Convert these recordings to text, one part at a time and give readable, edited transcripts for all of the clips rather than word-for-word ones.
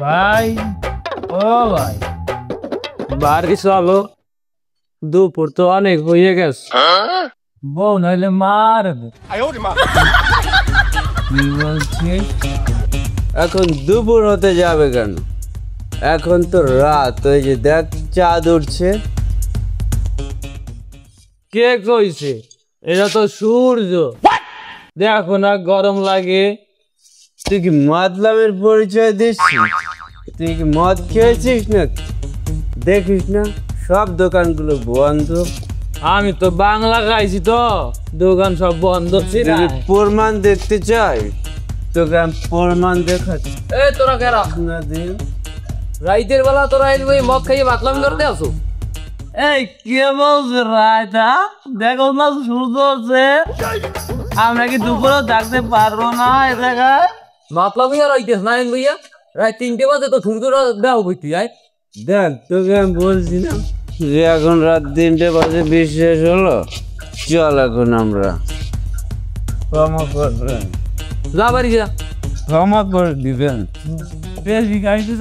ভাই ও ভাই বাড়ি চলো, দুপুর তো অনেক হয়ে গেছে। বউ নাইলে মার এখন দুপুর হতে যাবে কেন? এখন তো রাত। ওই যে দেখ চাঁদ উঠছে। কে কইছে? এটা তো সূর্য। দেখো না গরম লাগে। তুই কি মাতলামের পরিচয় দিচ্ছিস? তুই কি মদ খেয়েছিস না? দেখিস না সব দোকানগুলো বন্ধ। আমি তো বাংলা খাইছি, তো দোকান সব বন্ধ ছিল। প্রমাণ দেখতে চাই? তোকে আমি প্রমাণ দেখাচ্ছি। এই তোরা কেরা না দিন রাইতের বেলা তোরা ওই মদ খাইয়ে বাতলাম করতে আসো? এই কে বলছে রায়তা? দেখো না সূর্য হচ্ছে, আমরা কি দুপুরে থাকতে পারবো না এ জায়গায়? মাতলাম ইয়া রাইতেস না লইয়া রাত 3টে বাজে তো সূর্যরা দেও বইতি আয়। দেখ তোকে আমি বলছি না যে এখন রাত 3টে বাজে বিশ্বাস হলো। চল এখন আমরা ক্ষমা করবেন। যা বাড়ি যা। ক্ষমা করে দিবেন। বেশি খাইতে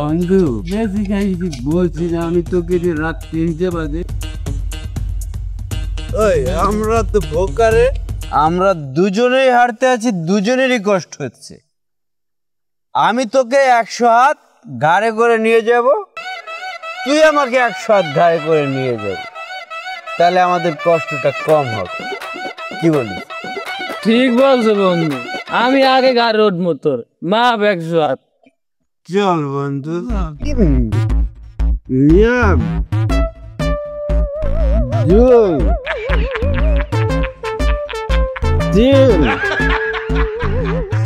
বন্ধু বেশি খাইছি বলছি না আমি তোকে যে রাত 3টে বাজে। ওই আমরা তো ভোকারে, আমরা দুজনেই হারতে আছি, দুজনেরই কষ্ট হচ্ছে। আমি তোকে 100 হাত ঘাড়ে করে নিয়ে যাব, তুই আমাকে 100 হাত ঘাড়ে করে নিয়ে যাবি, তাহলে আমাদের কষ্টটা কম হবে। কি বলিস? ঠিক বলছো বন্ধু, আমি আগে গাড়ি উঠবো, তোর মা 100 হাত। চল বন্ধু।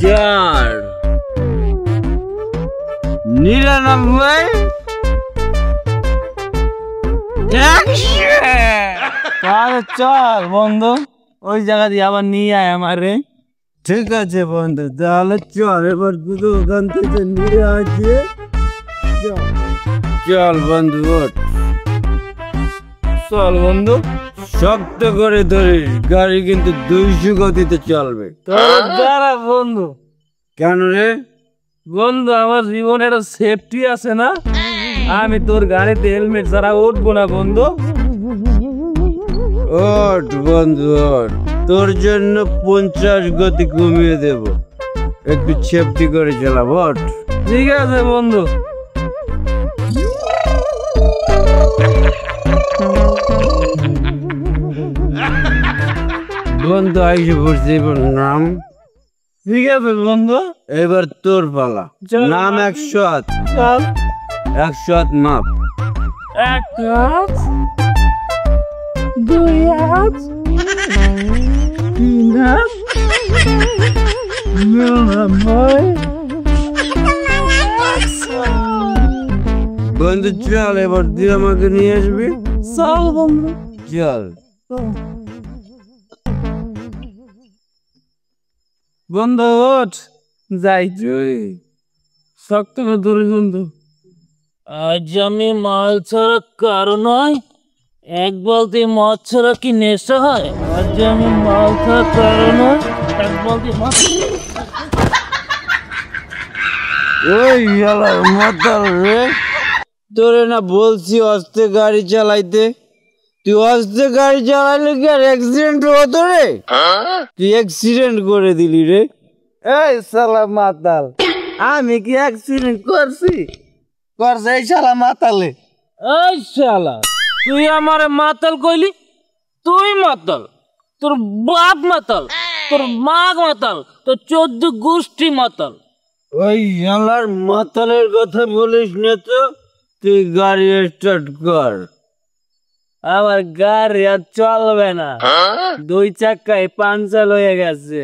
চার 99 তাহলে চল বন্ধু, ওই জায়গা দিয়ে আবার নিয়ে আয় আমারে। ঠিক আছে বন্ধু, তাহলে চল এবার দুটো ওখান থেকে নিয়ে আসিয়ে চল বন্ধু ওঠ। চল বন্ধু, শক্ত করে ধরিস, গাড়ি কিন্তু 200 গতিতে চলবে। তোর দ্বারা বন্ধু। কেন রে বন্ধু, আমার জীবনে একটা সেফটি আছে না, আমি তোর গাড়িতে হেলমেট ছাড়া উঠবো না বন্ধু। ওঠ বন্ধু ওঠ, তোর জন্য 50 গতি কমিয়ে দেব, একটু সেফটি করে চালাবো। ওঠ। ঠিক আছে বন্ধু। বন্ধু আইসে পড়ছে, এবার নাম। ঠিক আছে বন্ধু, এবার তোর পালা। নাম 100 হাত। চল 100 হাত মাপ। 1 হাত, 2 হাত, 3 হাত, 99। বন্ধু চল, এবার তুই আমাকে নিয়ে আসবি। চল বন্ধু, চল বন্ধু ওঠ, যাই। তুই শক্ত করে ধরে বন্ধু। আজ আমি মাল ছাড়া কারো নয়, এক বালতি মদ ছাড়া কি নেশা হয়? আজ আমি মাল ছাড়া কারো নয়, এক বালতি মদ। ওই শালার মাতাল রে, তোরে না বলছি আস্তে গাড়ি চালাইতে? তুই আস্তে গাড়ি চালাইলে কি আর অ্যাক্সিডেন্ট হতো রে? তুই অ্যাক্সিডেন্ট করে দিলি রে। এই শালা মাতাল, আমি কি অ্যাক্সিডেন্ট করছি? করছে এই শালা মাতালে। এই শালা, তুই আমারে মাতাল কইলি? তুই মাতাল, তোর বাপ মাতাল, তোর মা মাতাল, তোর 14 গোষ্ঠী মাতাল। ওই শালার মাতালের কথা বলিস না তো। তুই গাড়ি স্টার্ট কর। আমার গাড়ি আর চলবে না, 2 চাকায় পাঞ্চার হয়ে গেছে।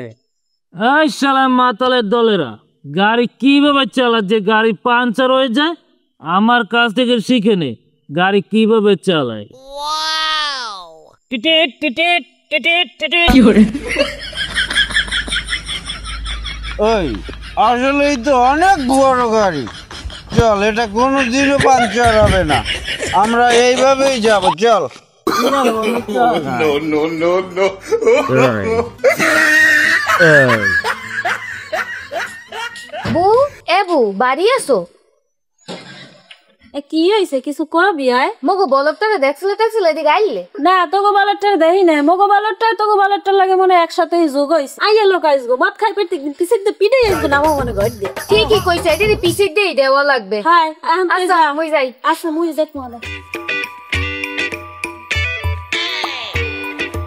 এই শালা মাতালের দলেরা, গাড়ি কিভাবে চালাচ্ছে? গাড়ি পাঞ্চার হয়ে যায়, আমার কাছ থেকে শিখে নে গাড়ি কিভাবে চালায়। টিটিট টিটিট টিটিট টিটিট। ওই আসলেই তো অনেক বড় গাড়ি। চল, এটা কোনোদিনও পাঞ্চার হবে না, আমরা এইভাবেই যাব। চল। বউ, এ বউ, বাড়ি আসো। কি হয়েছে কিছু করবি আয়? মগো বলবটারে দেখছিলে এদিকে আইলে না তোকে বালরটার দেখি না, মগো বালরটার লাগে মনে একসাথে যোগ হয়েছে। আইয়া লোক আসবো ভাত খাই পেতে পিছিয়ে দিয়ে পিঠে আসবো না আমার মনে ঘর দিয়ে। ঠিকই কইছে, এদিকে পিছিয়ে দিয়ে দেওয়া লাগবে। হ্যাঁ আচ্ছা মুই যাই। আচ্ছা মুই যাই তোমার।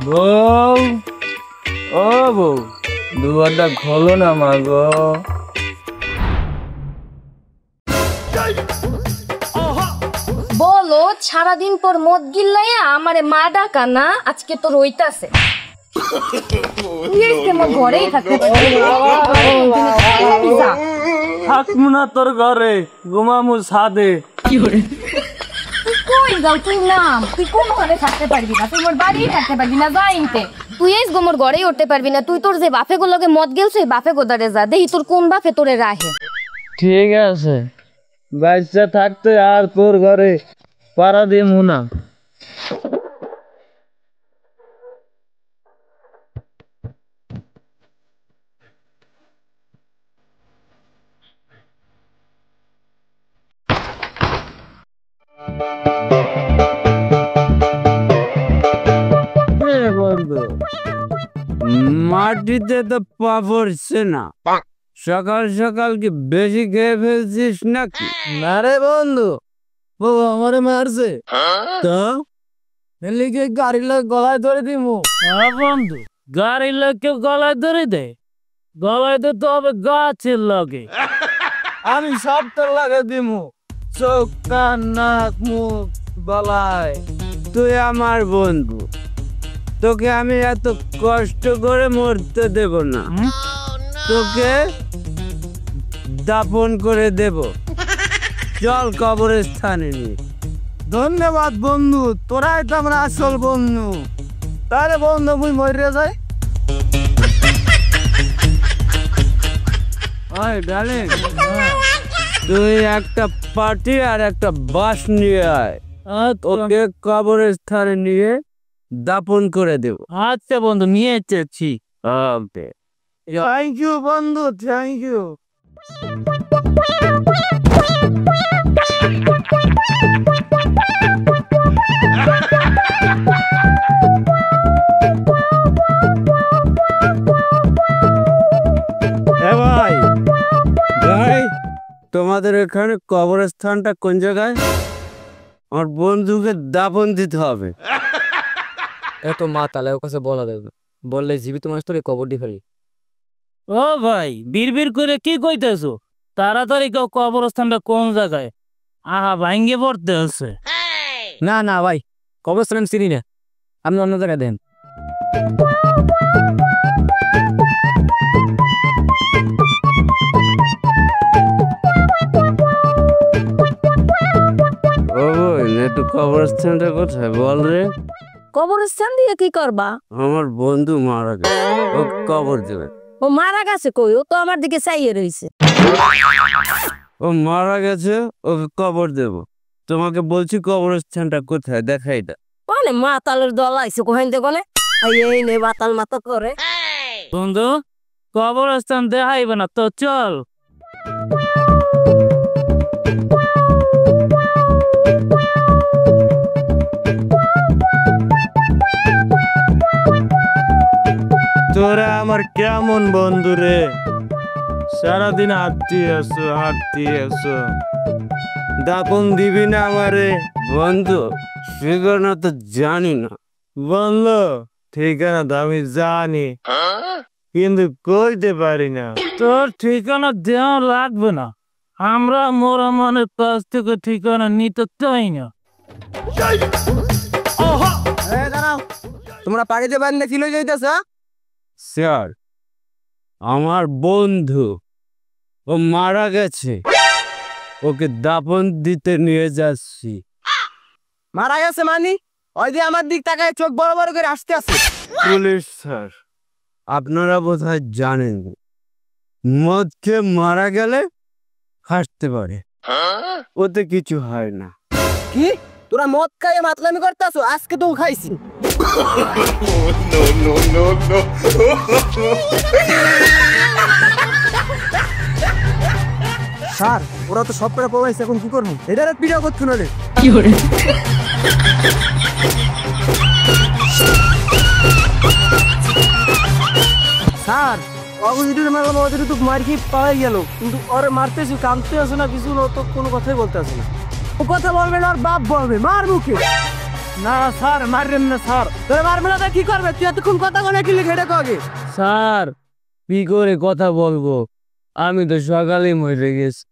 বউ, ও বউ, দুয়ারটা খোলো না মা গো। বলো সারাদিন পর মদ গিল্লাইয়া আমারে মা ডাকা না, আজকে তো রইতাছে। ঘরেই থাকতে থাকবো না তোর ঘরে, ঘুমামু ছাদে। কই যাও তুই? নাম তুই কোন ঘরে থাকতে পারবি না, তুই মোর বাড়ি থাকতে পারবি না, যাইতে তুই এই গোমর ঘরেই উঠতে পারবি না। তুই তোর যে বাপে গুলোকে মদ গেলছে বাপে গোদারে যা, দেখি তোর কোন বাপে তোরে রাহে। ঠিক আছে, বাচ্চা থাকতে আর তোর ঘরে পাড়া দিমু না। মাটিতে তো পা পড়ছে না, সকাল সকাল কি বেশি খেয়ে ফেলছিস নাকি? না রে বন্ধু, বউ আমারে মারছে তো লিখে গাড়ির লোক গলায় ধরে দিমু। হ্যাঁ বন্ধু, গাড়ির লোককে গলায় ধরে দে, গলায় দিতে হবে গাছের লগে। আমি সব তোর লাগে দিমু, চোখ কান নাক মুখ গলায়। তুই আমার বন্ধু, তোকে আমি এত কষ্ট করে মরতে দেব না, তোকে দাফন করে দেব। চল কবরস্থানে নিয়ে। ধন্যবাদ বন্ধু, তোরাই তো আমার আসল বন্ধু। তাহলে বন্ধু মুই মরে যাই। ওই ডার্লিং, তুই একটা পার্টি আর একটা বাস নিয়ে আয়, ওকে কবরস্থানে নিয়ে দাফন করে দেব। আচ্ছা বন্ধু, নিয়ে এসেছি। থ্যাংক ইউ বন্ধু, থ্যাংক ইউ। ভাই ভাই, তোমাদের এখানে কবরস্থানটা কোন জায়গায়? আমার বন্ধুকে দাফন দিতে হবে। এত মা তালে ওর কাছে বলা দেবে, বললে জীবিত মানুষ তোকে কবর দিয়ে ফেলি। ও ভাই, বিড়বিড় করে কি কইতেছো? তাড়াতাড়ি কবরস্থানটা কোন জায়গায়? আহা ভাঙ্গে পড়তে হচ্ছে। না না ভাই, কবরস্থান আমি চিনি না, আপনি অন্য জায়গায় দেন। ও বোন, একটু কবরস্থানটা কোথায় বল রে? কবরস্থান দিয়ে কি করবা? আমার বন্ধু মারা গেছে, ও কবর দেবে। ও মারা গেছে কই? ও তো আমার দিকে চাইয়ে রইছে। ও মারা গেছে, ওকে কবর দেব। তোমাকে বলছি কবরস্থানটা কোথায়, দেখাই দা। কোনে মাতালের দল আইছে কোহেন দে কোনে? এই নে মাতাল মাতা করে। বন্ধু, কবরস্থান দেখাইবে না তো চল। তোরা আমার কেমন বন্ধু রে? সারাদিন হাঁটতে আসো, দাপন দিবি না আমারে? বন্ধু ঠিকানা তো জানি না। বন্ধু ঠিকানা তো আমি জানি, কিন্তু কইতে পারি না। তোর ঠিকানা দেওয়া লাগবে না, আমরা মোরা মনের কাছ থেকে ঠিকানা নিতে চাই না। তোমরা পাড়িতে বান্ধে কি লই যাইতেছ? স্যার, আমার বন্ধু ও মারা গেছে, ওকে দাফন দিতে নিয়ে যাচ্ছি। মারা গেছে মানি? ওই যে আমার দিক তাকায় চোখ বড় বড় করে আসতে আছে। পুলিশ স্যার, আপনারা বোধহয় জানেন মদ খেয়ে মারা গেলে হাসতে পারে, ওতে কিছু হয় না। কি তোরা মদ খাইয়ে মাতলামি করতেছ? আজকে তো খাইছি। স্যার ওরা তো সব করে পড়াইছে, এখন কি করবো? এটা পিঠা করছো না রে। স্যার অবজিটে মারলাম, ওদের তো মার কি পাওয়াই গেল, কিন্তু ওরে মারতেছি, কামতে আসে না, কিছু তো কোনো কথাই বলতে আসে না। ও কথা বলবে না, আর বাপ বলবে মার মুখে। না স্যার মারবেন না স্যার, তোরে মারবে না কি করবে? তুই এতক্ষণ কথা বলে কি লিখে এটা কগে? স্যার কি করে কথা বলবো, আমি তো সকালেই মরে গেছি।